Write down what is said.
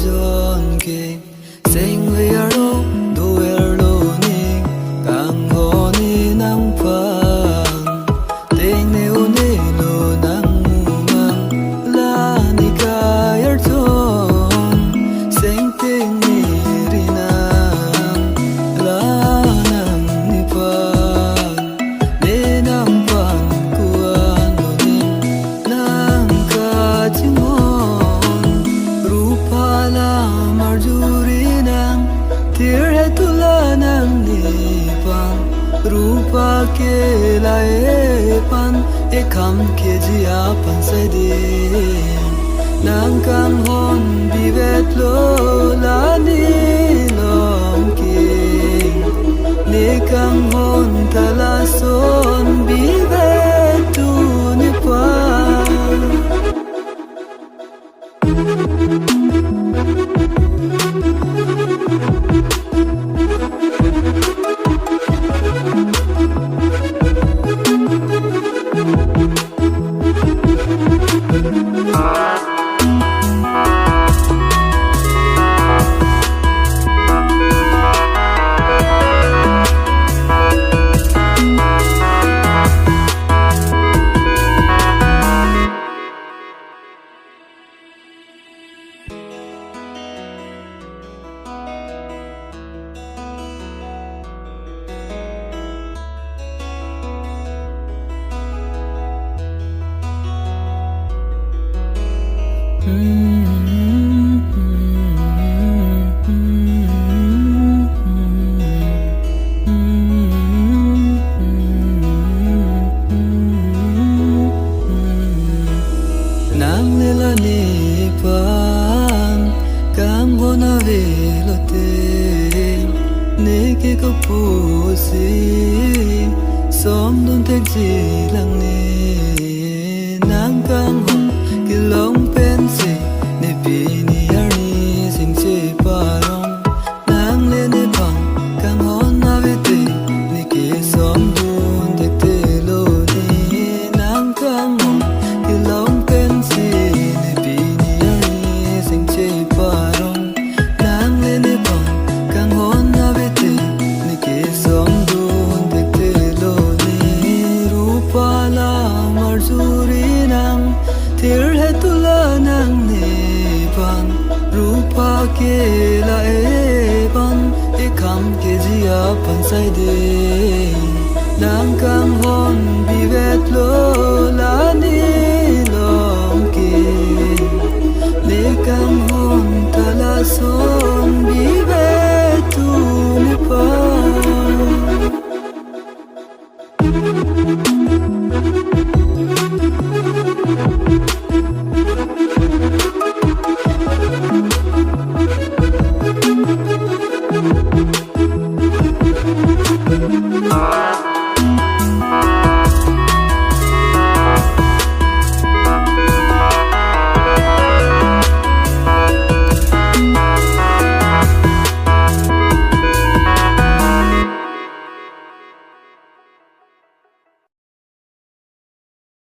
zon ke sing we are lo do we are lo ni kang ho ni nang pang ting ne u ne lo nang mu mang la ni ka yar ton sing ting ni ri nang la nang ni pang ne nang pang kuan lo ni nang ka ching रूपा के लाए pan e kam ke jia pan sai de nang kam hon bi vet lo la ni lom ke ne kam hon ta la son bi vet tu ni pa nang lela ni pan kam hona velote ne ke ko pusi som don tek ji lang ne nang kang hon ki long pen se ne pi ni ar ni sing che parong nang le ne pang kang hon na ve te ne ke som don tek te lo ni nang kang hon ki long pen se ne pi ni ar ni sing che parong nang le ne pang kang hon na ve te ne ke som don tek te lo ni rupa la mar zuri nang tir he tu la nang ne pan rupa ke la e pan e kam ke jia pan sai de nang kang hon